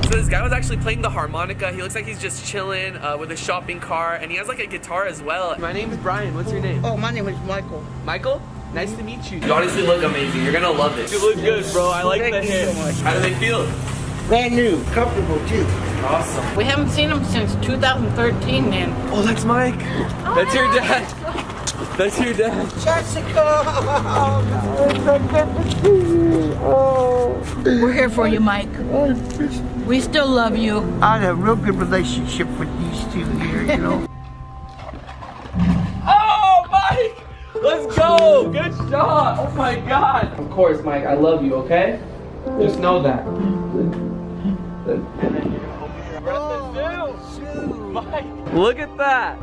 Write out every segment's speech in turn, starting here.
So this guy was actually playing the harmonica. He looks like he's just chilling with a shopping cart, and he has like a guitar as well. My name is Brian. What's your name? Oh, my name is Michael. Michael? Nice to meet you. You honestly look amazing. You're gonna love it. You look good, bro. I like the hair. So much. How do they feel? Brand new, comfortable too. Awesome. We haven't seen him since 2013, man. Oh, that's Mike. That's your dad. That's your dad. Jessica! Oh, We're here for you, Mike. We still love you. I had a real good relationship with these two here, you know. Oh, Mike! Let's go! Good shot! Oh my God! Of course, Mike. I love you. Okay? Just know that. And then you're gonna open your breath and Mike, look at that.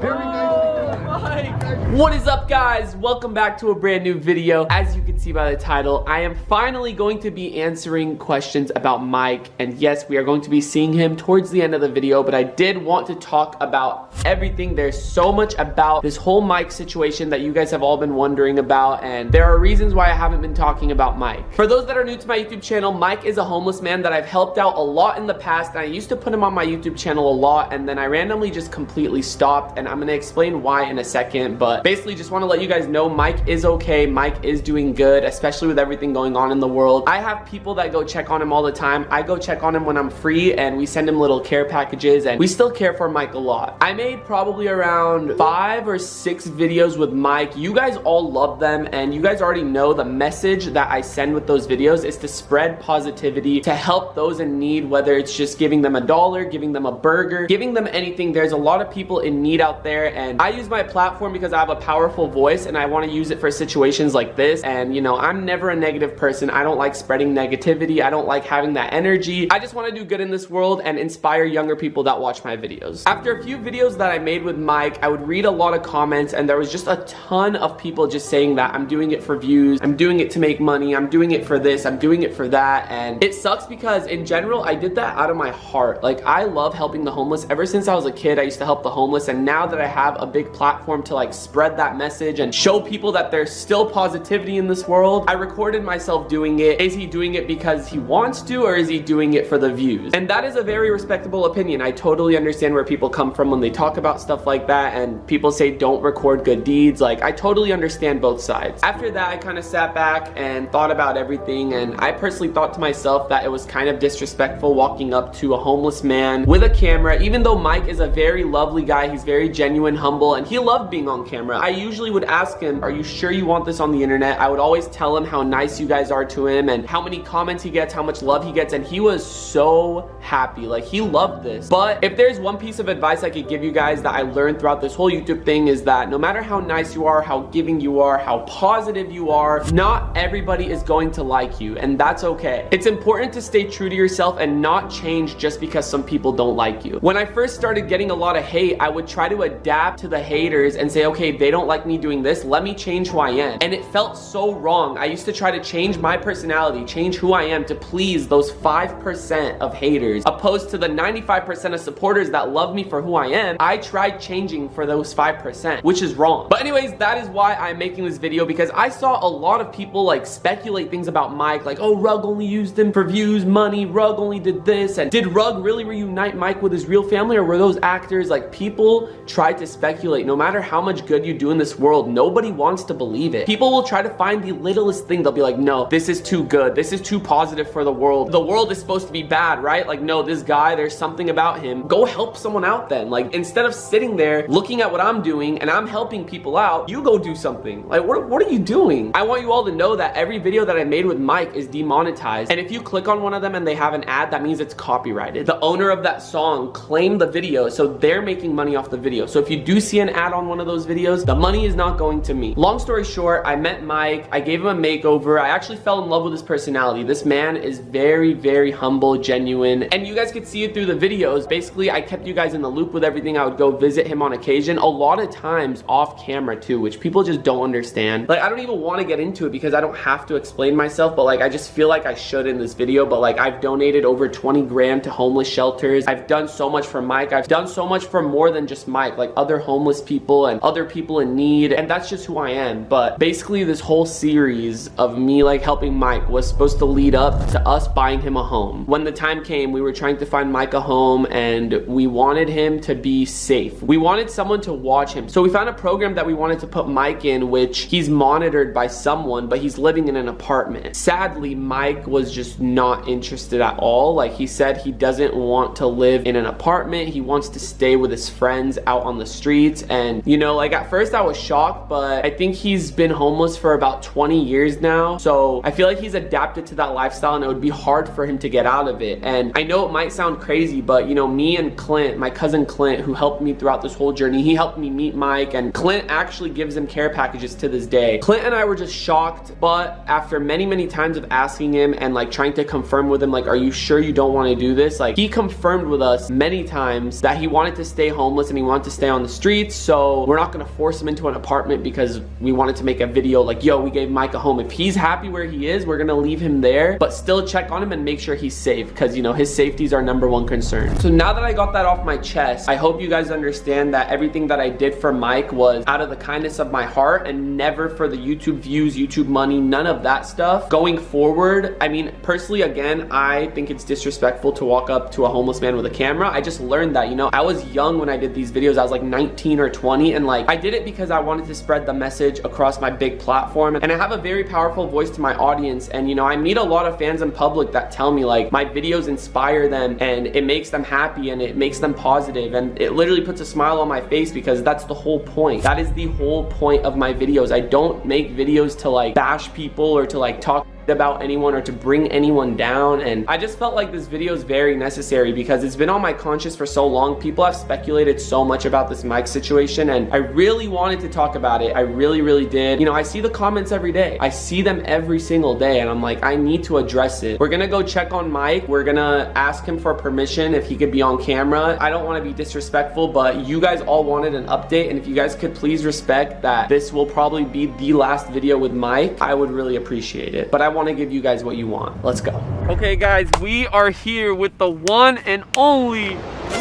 Very nicely done. Mike. What is up, guys? Welcome back to a brand new video. As you can see by the title, I am finally going to be answering questions about Mike. And yes, we are going to be seeing him towards the end of the video, but I did want to talk about everything. There's so much about this whole Mike situation that you guys have all been wondering about, and there are reasons why I haven't been talking about Mike. For those that are new to my YouTube channel, Mike is a homeless man that I've helped out a lot in the past, and I used to put him on my YouTube channel a lot, and then I randomly just completely stopped, and I'm gonna explain why in a second. But basically just want to let you guys know Mike is okay. Mike is doing good, especially with everything going on in the world. I have people that go check on him all the time. I go check on him when I'm free, and we send him little care packages, and we still care for Mike a lot. I made probably around 5 or 6 videos with Mike. You guys all love them, and you guys already know the message that I send with those videos is to spread positivity, to help those in need, whether it's just giving them $1, giving them a burger, giving them anything. There's a lot of people in need out there, and I use my platform because I have a powerful voice, and I want to use it for situations like this. And you know, I'm never a negative person. I don't like spreading negativity. I don't like having that energy. I just want to do good in this world and inspire younger people that watch my videos. After a few videos that I made with Mike, I would read a lot of comments, and there was just a ton of people just saying that I'm doing it for views, I'm doing it to make money, I'm doing it for this, I'm doing it for that. And it sucks because in general, I did that out of my heart. Like, I love helping the homeless. Ever since I was a kid, I used to help the homeless, and now that I have a big platform to like spread that message and show people that there's still positivity in this world, I recorded myself doing it. Is he doing it because he wants to, or is he doing it for the views? And that is a very respectable opinion. I totally understand where people come from when they talk about stuff like that, and people say don't record good deeds. Like, I totally understand both sides. After that, I kind of sat back and thought about everything, and I personally thought to myself that it was kind of disrespectful walking up to a homeless man with a camera. Even though Mike is a very lovely guy, he's very genuine, humble, and he loved being on camera. I usually would ask him, are you sure you want this on the internet? I would always tell him how nice you guys are to him and how many comments he gets, how much love he gets, and he was so happy. Like, he loved this. But if there's one piece of advice I could give you guys that I learned throughout this whole YouTube thing, is that no matter how nice you are, how giving you are, how positive you are, not everybody is going to like you, and that's okay. It's important to stay true to yourself and not change just because some people don't like you. When I first started getting a lot of hate, I would try to adapt to the haters and say, okay, they don't like me doing this, let me change who I am. And it felt so wrong. I used to try to change my personality, change who I am to please those 5% of haters, opposed to the 95% of supporters that love me for who I am. I tried changing for those 5%, which is wrong. But anyways, that is why I'm making this video, because I saw a lot of people like speculate things about Mike, like, oh, Rug only used him for views, money, Rug only did this, and did Rug really reunite Mike with his real family, or were those actors? Like, people try to speculate. No matter how much good you do in this world, nobody wants to believe it. People will try to find the littlest thing. They'll be like, no, this is too good, this is too positive for the world. The world is supposed to be bad, right? Like, no, this guy, there's something about him. Go help someone out then. Like, instead of sitting there looking at what I'm doing and I'm helping people out, you go do something. Like, what are you doing? I want you all to know that every video that I made with Mike is demonetized, and if you click on one of them and they have an ad, that means it's copyrighted. The owner of that song claimed the video, so they're making money off the video. So if you do see an ad on one of those videos, the money is not going to me. Long story short, I met Mike, I gave him a makeover, I actually fell in love with his personality. This man is very, very humble, genuine, and you guys could see it through the videos. Basically, I kept you guys in the loop with everything. I would go visit him on occasion, a lot of times off camera too, which people just don't understand. Like, I don't even want to get into it because I don't have to explain myself, but like, I just feel like I should in this video. But like, I've donated over 20 grand to homeless shelters. I've done so much for Mike. I've done so much for more than just Mike, like other homeless people people and other people in need, and that's just who I am. But basically this whole series of me like helping Mike was supposed to lead up to us buying him a home. When the time came, we were trying to find Mike a home, and we wanted him to be safe. We wanted someone to watch him. So we found a program that we wanted to put Mike in, which he's monitored by someone, but he's living in an apartment. Sadly, Mike was just not interested at all. Like, he said he doesn't want to live in an apartment. He wants to stay with his friends out on the streets. And you know, like, at first I was shocked, but I think he's been homeless for about 20 years now. So I feel like he's adapted to that lifestyle, and it would be hard for him to get out of it. And I know it might sound crazy, but you know, me and Clint, my cousin Clint, who helped me throughout this whole journey, he helped me meet Mike, and Clint actually gives him care packages to this day. Clint and I were just shocked, but after many times of asking him and like trying to confirm with him, like, are you sure you don't want to do this? Like, he confirmed with us many times that he wanted to stay homeless and he wanted to stay on the streets. So we're not going to force him into an apartment because we wanted to make a video like, yo, we gave Mike a home. If he's happy where he is, we're going to leave him there, but still check on him and make sure he's safe, because you know, his safety is our #1 concern. So now that I got that off my chest, I hope you guys understand that everything that I did for Mike was out of the kindness of my heart and never for the YouTube views, YouTube money, none of that stuff. Going forward, I mean, personally, again, I think it's disrespectful to walk up to a homeless man with a camera. I just learned that, you know, I was young when I did these videos. I was like 19 or 20, and like, I did it because I wanted to spread the message across my big platform, and I have a very powerful voice to my audience. And you know, I meet a lot of fans in public that tell me like my videos inspire them and it makes them happy and it makes them positive, and it literally puts a smile on my face, because that's the whole point. That is the whole point of my videos. I don't make videos to like bash people or to like talk about anyone or to bring anyone down. And I just felt like this video is very necessary because it's been on my conscience for so long. People have speculated so much about this Mike situation, and I really wanted to talk about it. I really did. You know, I see the comments every day. I see them every single day, and I'm like, I need to address it. We're gonna go check on Mike. We're gonna ask him for permission if he could be on camera. I don't want to be disrespectful, but you guys all wanted an update, and if you guys could please respect that this will probably be the last video with Mike, I would really appreciate it. But I want to give you guys what you want. Let's go. Okay guys, we are here with the one and only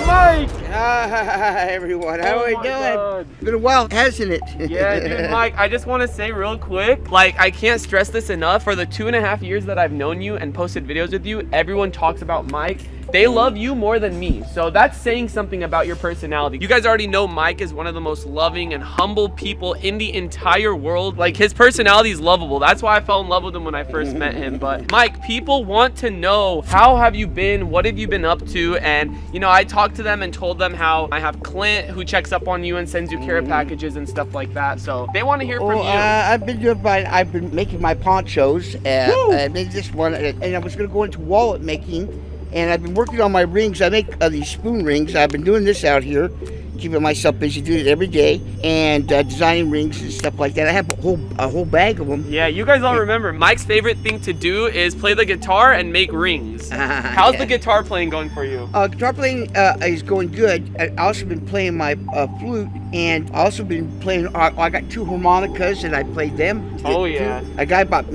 Mike. Hi everyone, how are you doing? God. It's been a while, hasn't it? Yeah, dude, Mike, I just want to say real quick, like, I can't stress this enough. For the 2.5 years that I've known you and posted videos with you, everyone talks about Mike. They love you more than me, so that's saying something about your personality. You guys already know Mike is one of the most loving and humble people in the entire world. Like, his personality is lovable. That's why I fell in love with him when I first met him. But Mike, people want to know, how have you been? What have you been up to? And you know, I talked to them and told them how I have Clint who checks up on you and sends you care packages and stuff like that. So they want to hear from you. I've been doing fine. I've been making my ponchos. I made this one, and I was going to go into wallet making. And I've been working on my rings. I make these spoon rings. I've been doing this out here, keeping myself busy, doing it every day, and designing rings and stuff like that. I have a whole bag of them. Yeah, you guys all remember Mike's favorite thing to do is play the guitar and make rings. How's the guitar playing going for you? Guitar playing is going good. I also been playing my flute, and I also been playing. I got 2 harmonicas, and I played them. Oh yeah. A guy bought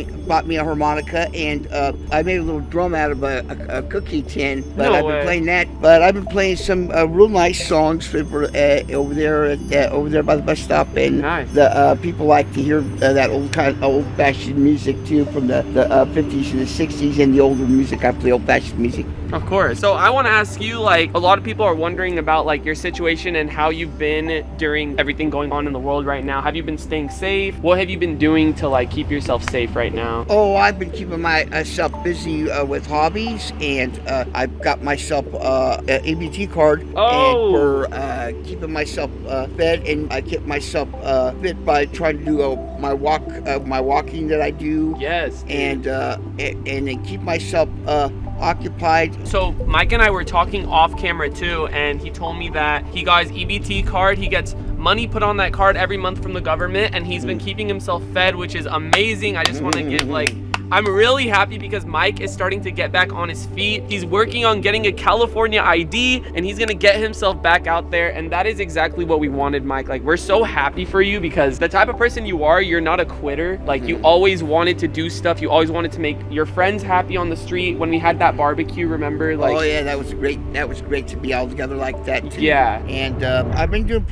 me a harmonica, and I made a little drum out of a cookie tin. But I've been playing that. But I've been playing some real nice songs for over there by the bus stop, and nice. The people like to hear that old-fashioned music too, from the 50s and the 60s, and the older music. I play old-fashioned music. Of course. So I want to ask you, like, a lot of people are wondering about like your situation and how you've been during everything going on in the world right now. Have you been staying safe? What have you been doing to like keep yourself safe right now? Oh, I've been keeping myself busy with hobbies, and I've got myself an ABT card, and for keeping myself fed, and I keep myself fit by trying to do my walking that I do. Yes. And then keep myself occupied. So Mike and I were talking off camera too, and he told me that he got his EBT card. He gets money put on that card every month from the government, and he's been keeping himself fed, which is amazing. I just want to give like, I'm really happy because Mike is starting to get back on his feet. He's working on getting a California ID, and he's gonna get himself back out there, and that is exactly what we wanted, Mike. Like, we're so happy for you because the type of person you are, you're not a quitter. Like, you always wanted to do stuff. You always wanted to make your friends happy on the street. When we had that barbecue, remember? Like, oh yeah, that was great. That was great to be all together like that too. Yeah. And I've been doing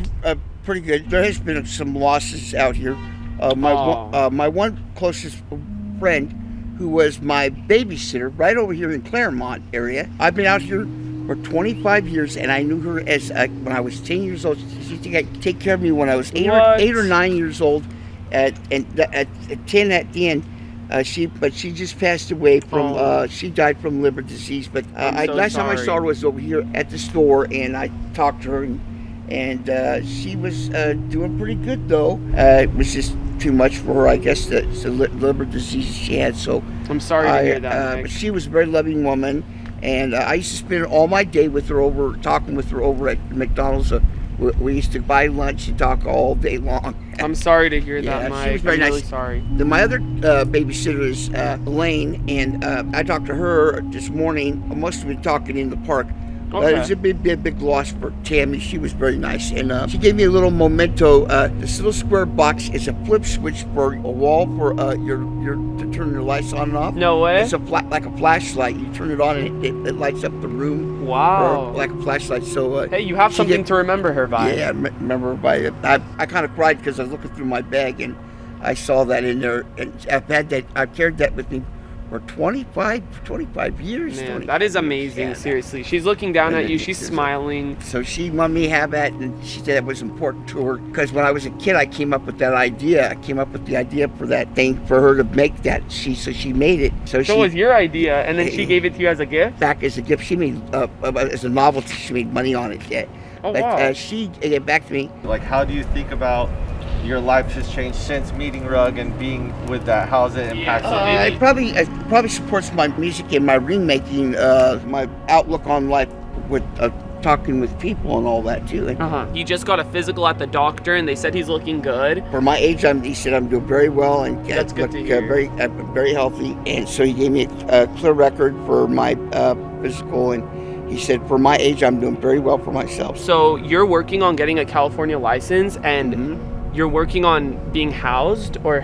pretty good. There has been some losses out here. My one closest friend, who was my babysitter right over here in Claremont area. I've been out here for 25 years, and I knew her as when I was 10 years old. She used to take care of me when I was 8 or 9 years old. At 10 at the end. She just passed away from she died from liver disease. But last time I saw her was over here at the store, and I talked to her, and she was doing pretty good though. It was just too much for her, I guess. The liver disease she had. So I'm sorry to hear that. But she was a very loving woman, and I used to spend all my day with her talking with her over at McDonald's. We used to buy lunch and talk all day long. I'm sorry to hear that, Mike. She was very I'm nice. really sorry. My other babysitter is Elaine, and I talked to her this morning. I must have been talking in the park. Okay. It was a big loss for Tammy. She was very nice, and she gave me a little memento. This little square box is a flip switch for a wall for your to turn your lights on and off. No way. It's like a flashlight. You turn it on, and it lights up the room. Wow. Like a flashlight. So hey, you have something to remember her by. Yeah, I remember her by it. I kind of cried because I was looking through my bag and I saw that in there, and I've carried that with me for 25 years. Man, that is amazing. Seriously, she's looking down at you. She's smiling. So she wanted me to have that, and she said it was important to her because when I was a kid, I came up with that idea. I came up with the idea for that thing for her to make that. So she made it. So it was your idea, and then she gave it to you as a gift. Back as a gift. She made as a novelty. She made money on it. Yeah. Oh, but wow. she gave it back to me. Like, how do you think about your life has changed since meeting Rug and being with that? How's it impacted It probably supports my music and my ring making, my outlook on life with talking with people and all that too. And He just got a physical at the doctor, and they said he's looking good. for my age, he said I'm doing very well and That's good to hear. very healthy. And so he gave me a clear record for my physical, and he said for my age, I'm doing very well for myself. So you're working on getting a California license, and you're working on being housed, or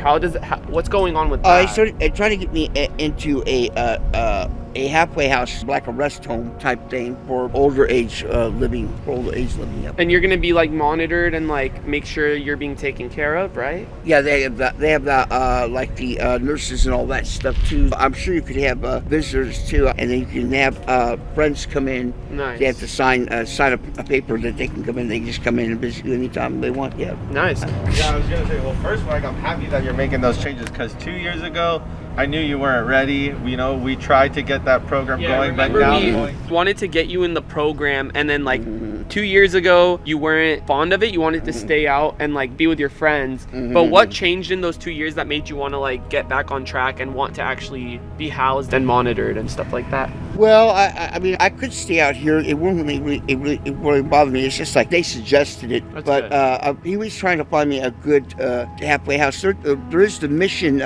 what's going on with that? He started trying to get me into a halfway house, like a rest home type thing for older age living. Yep. And you're gonna be like monitored and like make sure you're being taken care of, right? Yeah, they have that like the nurses and all that stuff too. I'm sure you could have visitors too, and then you can have friends come in. Nice. They have to sign a paper that they can come in. They can just come in and visit you anytime they want. Yeah. Nice. Yeah, I was gonna say, well, first, Mike, I'm happy that you're making those changes, because 2 years ago, I knew you weren't ready. You know, we tried to get that program going, but now we wanted to get you in the program, and then like 2 years ago, you weren't fond of it. You wanted to stay out and like be with your friends. But what changed in those 2 years that made you want to like get back on track and want to actually be housed and monitored and stuff like that? Well, I mean, I could stay out here. It wouldn't really bother me. It's just like they suggested it. That's but he was trying to find me a good halfway house. There is the Mission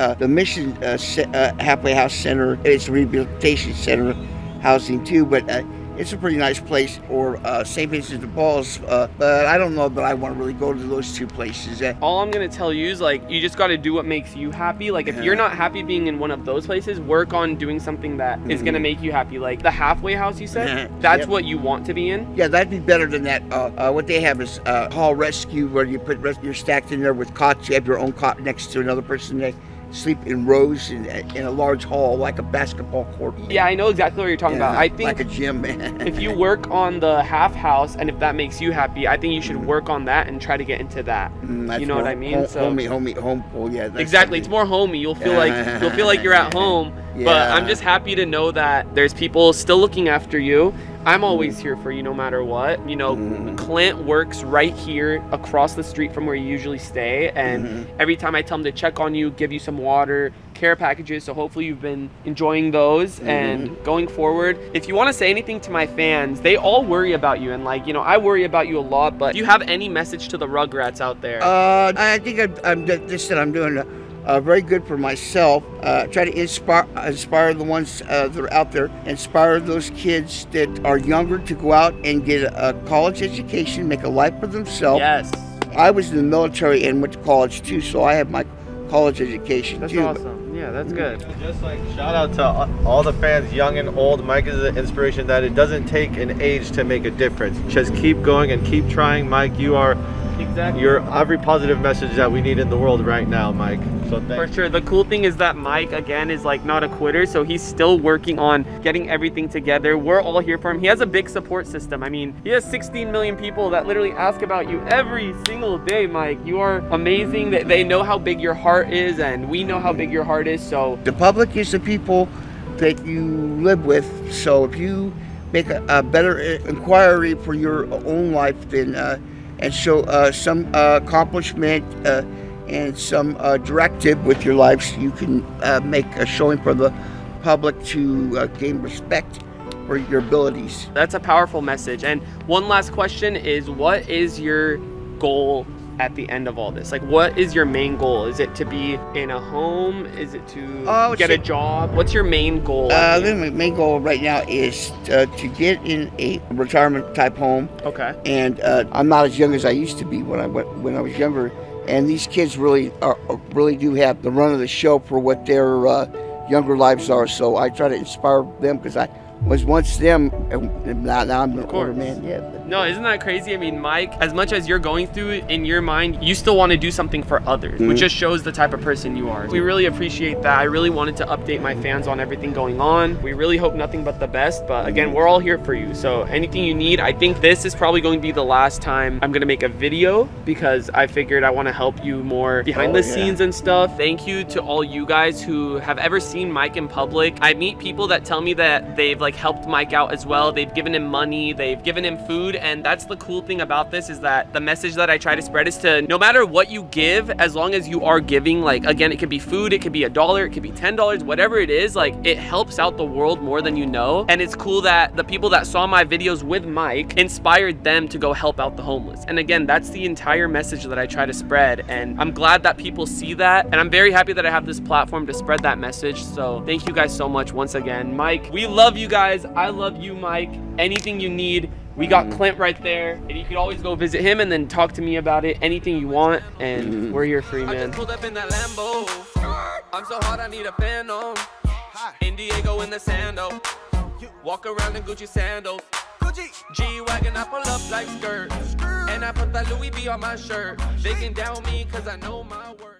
Halfway House Center. It's a rehabilitation center housing too, but it's a pretty nice place. Or St. Vincent de Paul's, but I don't know that I want to really go to those two places. All I'm gonna tell you is like you just got to do what makes you happy. Like if you're not happy being in one of those places, work on doing something that is gonna make you happy. Like the halfway house you said, that's what you want to be in. Yeah, that'd be better than that. What they have is hall rescue, where you put you're stacked in there with cots. You have your own cot next to another person. They sleep in rows in a large hall, like a basketball court. Yeah, I know exactly what you're talking about. I think like a gym. if you work on the half house, and if that makes you happy, I think you should work on that and try to get into that. You know what I mean? Home pool. Yeah. Exactly. It's more homey. You'll feel like you're at home. But I'm just happy to know that there's people still looking after you. I'm always here for you no matter what. You know, Clint works right here across the street from where you usually stay. And every time I tell him to check on you, give you some water, care packages. So hopefully you've been enjoying those. And going forward, if you want to say anything to my fans, they all worry about you. And like, you know, I worry about you a lot. But do you have any message to the Rugrats out there? I think I'm doing very good for myself. Try to inspire the ones that are out there. Inspire those kids that are younger to go out and get a college education, make a life for themselves. Yes. I was in the military and went to college too, so I have my college education That's too. awesome. Yeah, that's good. Just like shout out to all the fans, young and old. Mike is an inspiration that it doesn't take an age to make a difference. Just keep going and keep trying. Mike, you are Exactly. You're every positive message that we need in the world right now, Mike. So For thanks. sure. The cool thing is that Mike, again, is like not a quitter, so he's still working on getting everything together. We're all here for him. He has a big support system. I mean, he has 16 million people that literally ask about you every single day, Mike. You are amazing. They know how big your heart is, and we know how big your heart is, so. The public is the people that you live with. So if you make a better inquiry for your own life, then and show some accomplishment and some directive with your lives, you can make a showing for the public to gain respect for your abilities. That's a powerful message. And one last question is, what is your goal at the end of all this? Like, what is your main goal? Is it to be in a home? Is it to get a job? What's your main goal? My main goal right now is to get in a retirement type home. Okay. And I'm not as young as I used to be when I was younger. And these kids really do have the run of the show for what their younger lives are. So I try to inspire them because I was once them, and now I'm an older man. Yeah. No, isn't that crazy? I mean, Mike, as much as you're going through it in your mind, you still want to do something for others, which just shows the type of person you are. We really appreciate that. I really wanted to update my fans on everything going on. We really hope nothing but the best, but again, we're all here for you. So anything you need, I think this is probably going to be the last time I'm going to make a video, because I figured I want to help you more behind the scenes and stuff. Thank you to all you guys who have ever seen Mike in public. I meet people that tell me that they've like helped Mike out as well. They've given him money, they've given him food, and that's the cool thing about this, is that the message that I try to spread is to, no matter what you give, as long as you are giving, like, again, it could be food, it could be $1, it could be $10, whatever it is, like, it helps out the world more than you know. And it's cool that the people that saw my videos with Mike inspired them to go help out the homeless. And again, that's the entire message that I try to spread, and I'm glad that people see that, and I'm very happy that I have this platform to spread that message. So thank you guys so much once again. Mike, we love you guys. I love you, Mike. Anything you need, we got Clint right there, and you can always go visit him and then talk to me about it. Anything you want, and we're here for you, man. I just pulled up in that Lambo. I'm so hot, I need a fan on. In Diego in the sando. Walk around in Gucci sandals. G-Wagon, I pull up like skirt. And I put that Louis V on my shirt. They can down me cause I know my worth.